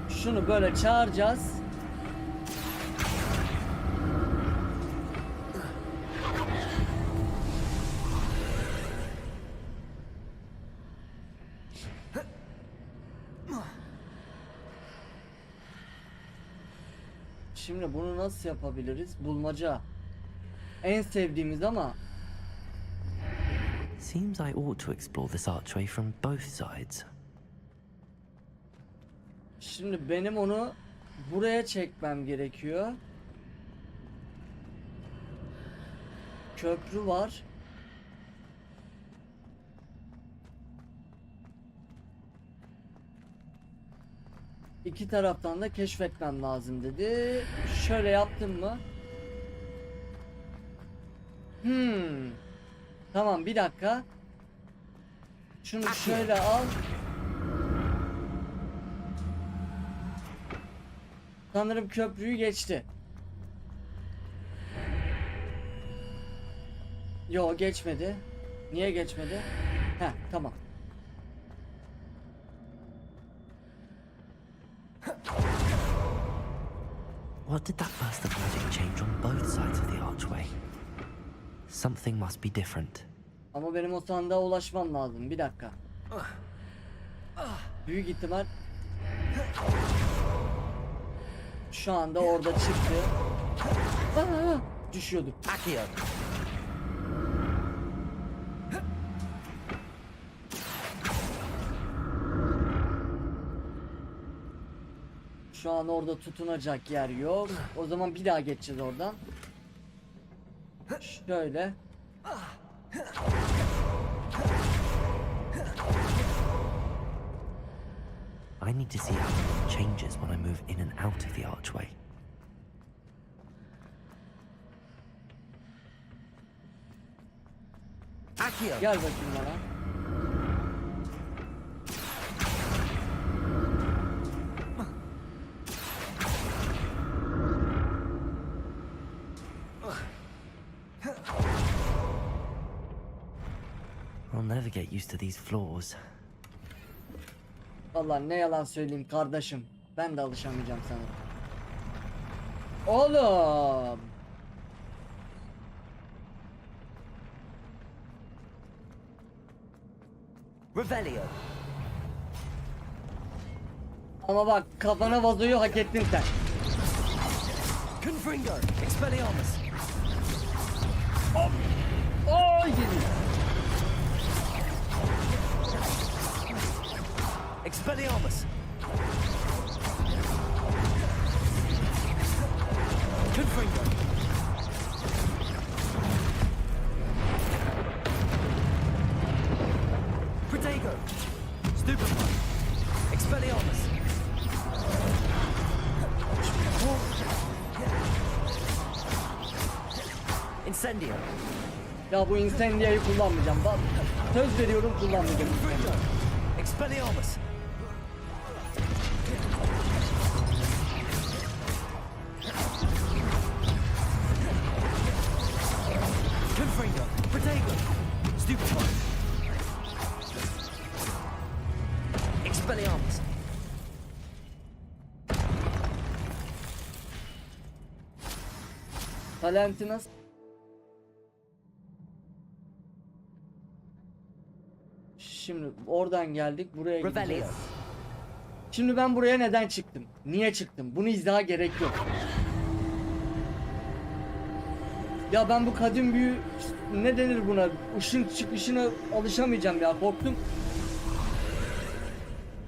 Şunu böyle çağıracağız. Şimdi bunu nasıl yapabiliriz? Bulmaca. En sevdiğimiz ama. Seems I ought to explore this archway from both sides. Şimdi benim onu buraya çekmem gerekiyor. Köprü var. İki taraftan da keşfetmem lazım dedi. Şöyle yaptım mı? Tamam bir dakika. Şunu şöyle al. Sanırım köprüyü geçti. Yo geçmedi. Niye geçmedi? Heh tamam. What did that burst of magic change on both sides of the archway? Something must be different. Ama benim o sandığa ulaşmam lazım. Bir dakika. Büyük ihtimal şu anda orada çıktı. Düşüyordu. Şu an orada tutunacak yer yok. O zaman bir daha geçeceğiz oradan. Şöyle. I need to see how the room changes when I move in and out of the archway. Gel bakayım bana. never get used to these floors. Vallahi ne yalan söyleyeyim kardeşim. Ben de alışamayacağım sanırım. Oğlum. Revelio. Ama bak kafana vazoyu hak ettin sen. Confringo. Expelliarmus. Oy geliyor. Expelliarmus. Confringo. Protego. Stupefy. Expelliarmus. Incendio. Ya bu incendia'yı kullanmayacağım. Bak söz veriyorum kullanmayacağım. Confringo. Expelliarmus. Confringo. Protego. Stupefy. Expelliarmus. Talentinas. Şimdi oradan geldik buraya Revelio. gideceğiz. Şimdi ben buraya neden çıktım? Niye çıktım? Bunu izaha gerek yok. Ya ben bu kadim büyü ne denir buna? Işın çıkışına alışamayacağım ya korktum.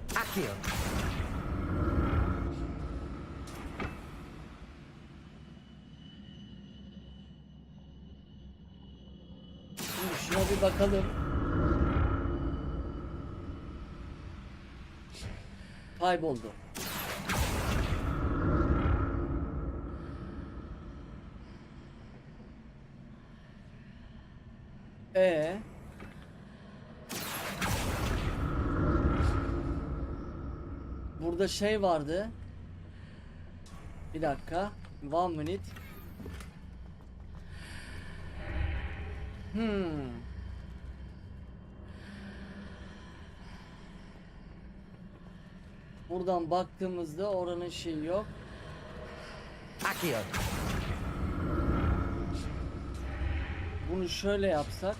Accio. Şimdi şuna bir bakalım. Kayboldu. Burada şey vardı. Bir dakika. 1 minute. Buradan baktığımızda oranın şeyi yok. Accio. Bunu şöyle yapsak.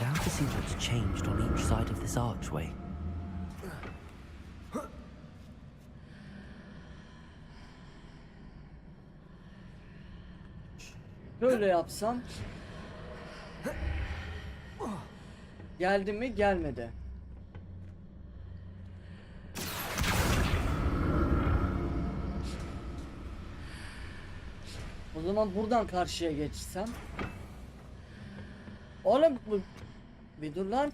Now to see what's changed on each side of this archway. Böyle yapsam. Geldi mi? Gelmedi. O zaman buradan karşıya geçsem. Oğlum bir dur lan.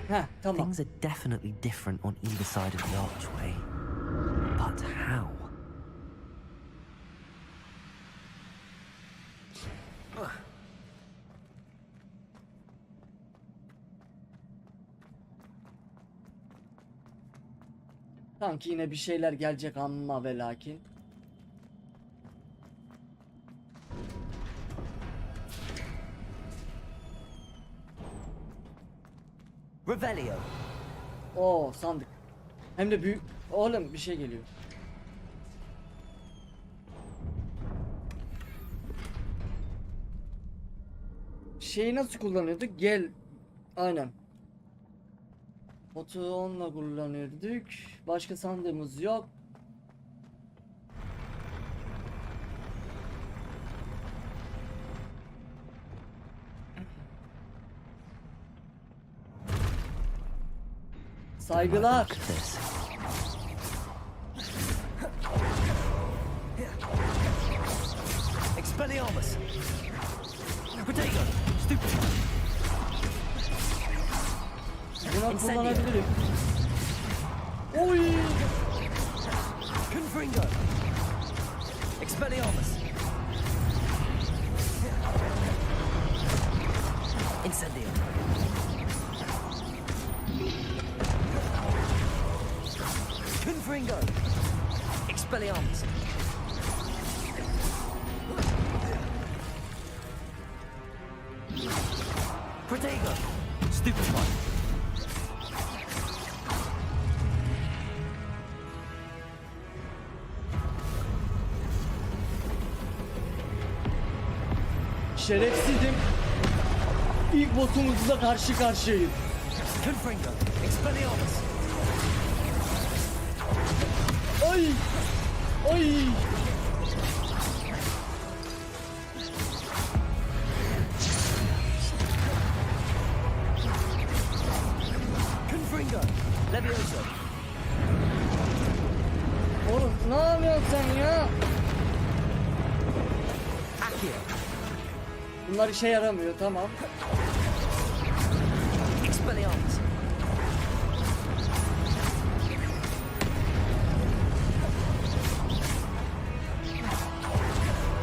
Heh, tamam. Things are definitely different on either side of the archway. But how? Sanki yine bir şeyler gelecek amma ve lakin. Revelio. Oo sandık. Hem de büyük. Oğlum bir şey geliyor. Şeyi nasıl kullanıyorduk? Gel. Aynen. Botu onunla kullanıyorduk. Başka sandığımız yok. Saygılar. Look at this. Expelliarmus. Protego. Stupefy. Buna kullanabilirim. Oy! Confringo. Expelliarmus. Incendio. Confringo. Expelliarmus. Protego! Stupefy! Şerefsizim. İlk boss'umuzla karşı karşıyayız. Confringo! Expelliarmus! Ay! Ay! Confringo! Levioso! Oğlum ne yapıyorsun sen ya? Accio! Bunlar işe yaramıyor, tamam. Expelliarmus!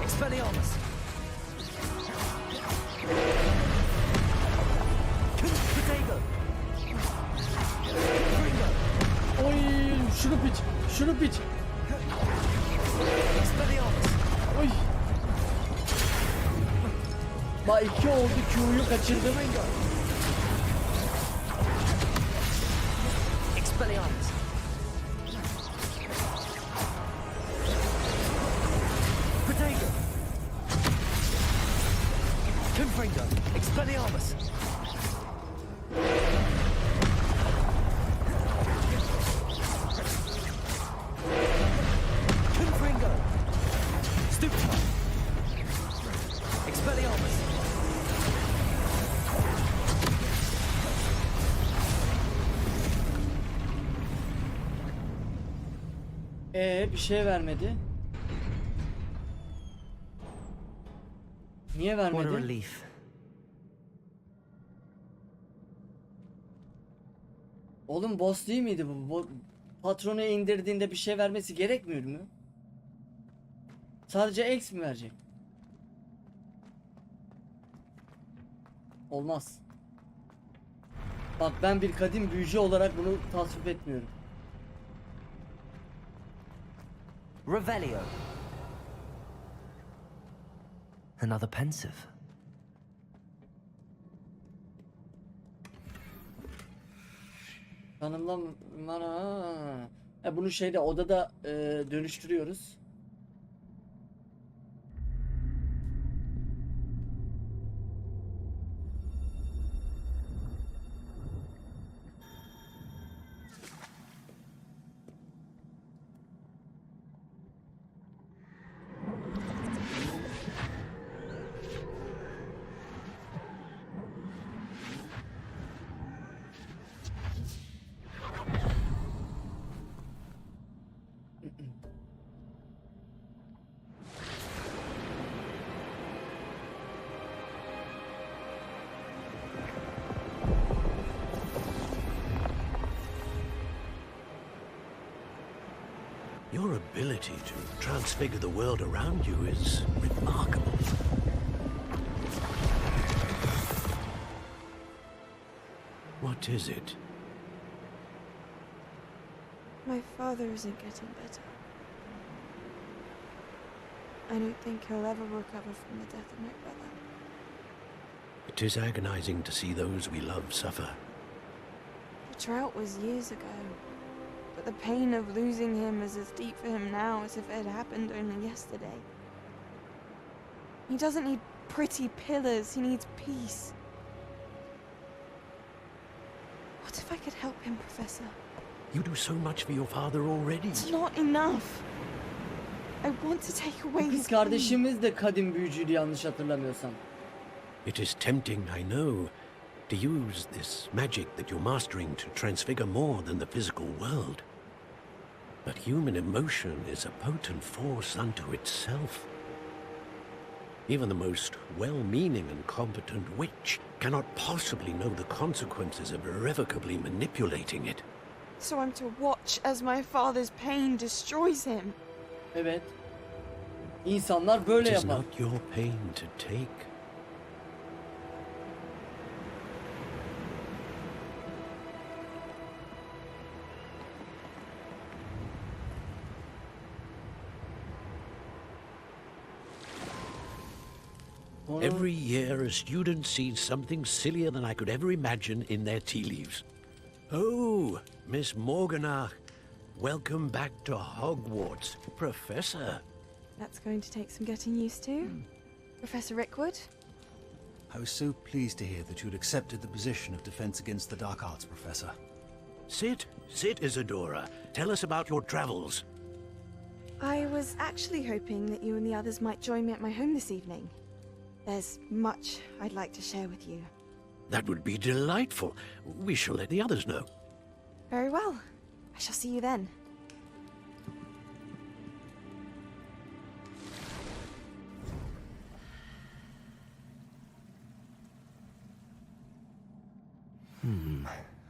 Expelliarmus! Protego! Confringo! Oy! Şunu piç! Expelliarmus! Oy! Bak 2 oldu, Q'yu kaçırdım. Expelliarmus! Protego! Confringo! Expelliarmus! Confringo! Stupefy! Expelliarmus! Bir şey vermedi. Niye What a vermedi? relief. Oğlum boss değil miydi bu? Patronu indirdiğinde bir şey vermesi gerekmiyor mu? Sadece X mi verecek? Olmaz. Bak ben bir kadim büyücü olarak bunu tasvip etmiyorum. Revelio. Another pensive. Tanımlamana. Bunu şeyde odada dönüştürüyoruz. Your ability to transfigure the world around you is remarkable. What is it? My father isn't getting better. I don't think he'll ever recover from the death of my brother. It is agonizing to see those we love suffer. The drought was years ago, but the pain of losing him is as deep for him now as if it had happened only yesterday. He doesn't need pretty pillars, he needs peace. What if I could help him, Professor? You do so much for your father already. It's not enough. I want to take away his Kız kardeşimiz de kadim büyücüydü yanlış hatırlamıyorsam. It is tempting, I know, to use this magic that you're mastering to transfigure more than the physical world. But human emotion is a potent force unto itself. Even the most well-meaning and competent witch cannot possibly know the consequences of irrevocably manipulating it. So I'm to watch as my father's pain destroys him. Evet. İnsanlar böyle It is yapar. not your pain to take. Every year, a student sees something sillier than I could ever imagine in their tea leaves. Oh, Miss Morganach, welcome back to Hogwarts, Professor. That's going to take some getting used to. Professor Rickwood? I was so pleased to hear that you'd accepted the position of Defense Against the Dark Arts, Professor. Sit, Isadora. Tell us about your travels. I was actually hoping that you and the others might join me at my home this evening. There's much I'd like to share with you. That would be delightful. We shall let the others know. Very well. I shall see you then.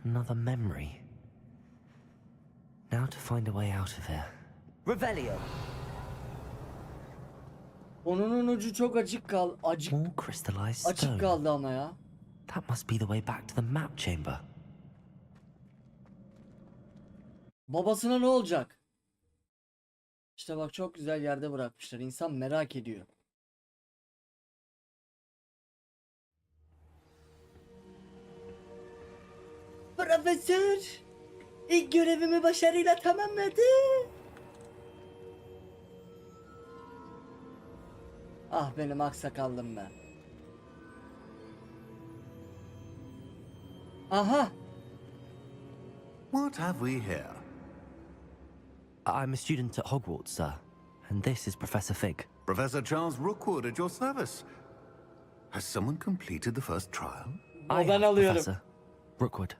Another memory. Now to find a way out of here. Revelio. Onun ucu çok açık More crystallized açık stone. kaldı ama ya. That must be the way back to the map chamber. Babasına ne olacak? İşte bak çok güzel yerde bırakmışlar. İnsan merak ediyor. Profesör, ilk görevimi başarıyla tamamladı. Ah benim aksakallım ben. Aha. What have we here? I'm a student at Hogwarts, sir. And this is Professor Fig. Professor Charles Rookwood at your service. Has someone completed the first trial? I ben have, alıyorum. Professor Rookwood.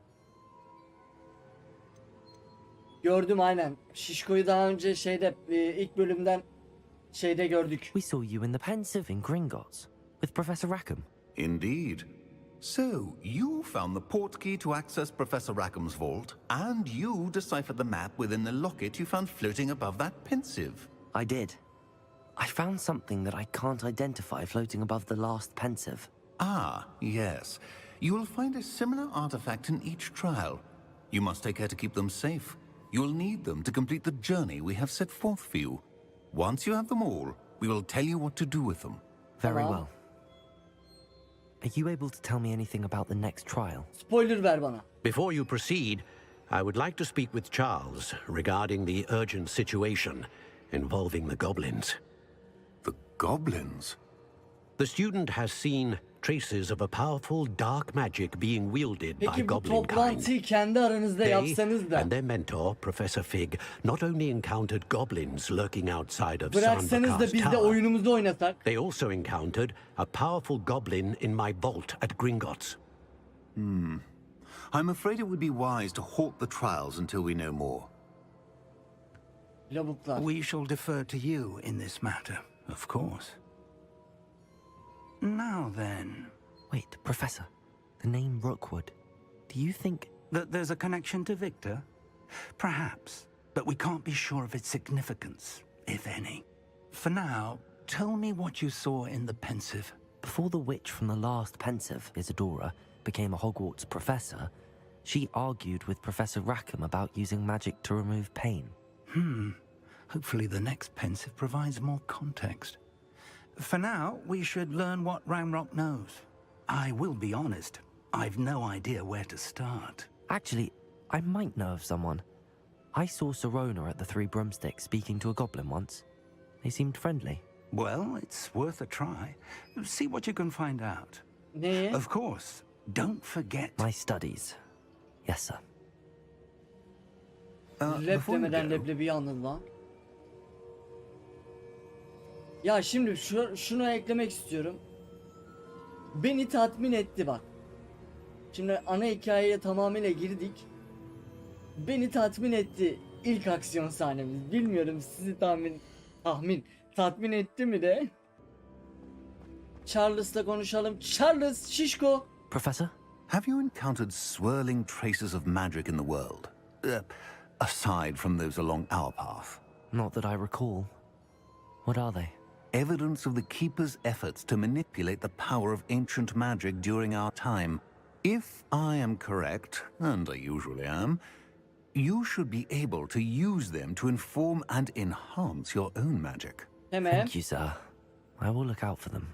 Gördüm aynen. Şişko'yu daha önce ilk bölümden gördük. We saw you in the Pensive in Gringotts with Professor Rackham. Indeed. So, you found the portkey to access Professor Rackham's vault, and you deciphered the map within the locket you found floating above that pensive. I did. I found something that I can't identify floating above the last Pensive. Ah, yes. You will find a similar artifact in each trial. You must take care to keep them safe. You'll need them to complete the journey we have set forth for you. Once you have them all, we will tell you what to do with them. Very well. Are you able to tell me anything about the next trial? Spoiler ver bana. Before you proceed, I would like to speak with Charles regarding the urgent situation involving the goblins. The goblins? The student has seen traces of a powerful dark magic being wielded by Peki bu goblin kind. toplantıyı kendi aranızda They yapsanız da and their mentor, Professor Fig, not only encountered goblins lurking outside of bıraksanız da Sandbakar's biz de tower, oyunumuzu oynasak. they also encountered a powerful goblin in my vault at Gringotts. I'm afraid it would be wise to halt the trials until we know more. Lavuklar. We shall defer to you in this matter, of course. Now then... Wait, Professor. The name Rookwood. Do you think... that there's a connection to Victor? Perhaps, but we can't be sure of its significance, if any. For now, tell me what you saw in the Pensive. Before the witch from the last Pensive, Isadora, became a Hogwarts professor, she argued with Professor Rackham about using magic to remove pain. Hopefully the next Pensive provides more context. For now, we should learn what Ramrock knows. I will be honest, I've no idea where to start. Actually, I might know of someone. I saw Sirona at the Three Broomsticks speaking to a goblin once. They seemed friendly. Well, it's worth a try. See what you can find out. Ne? Of course, don't forget... My studies. Yes, sir. Rap demeden leblebiyi anladı lan. Ya şimdi şunu eklemek istiyorum. Beni tatmin etti bak. Şimdi ana hikayeye tamamıyla girdik. Beni tatmin etti ilk aksiyon sahnemiz. Bilmiyorum sizi tatmin etti mi de? Charles'la konuşalım. Charles, şişko. Professor? Have you encountered swirling traces of magic in the world? Aside from those along our path? Not that I recall. What are they? Evidence of the Keeper's efforts to manipulate the power of ancient magic during our time. If I am correct, and I usually am, you should be able to use them to inform and enhance your own magic. Hemen. Thank you, sir. I will look out for them.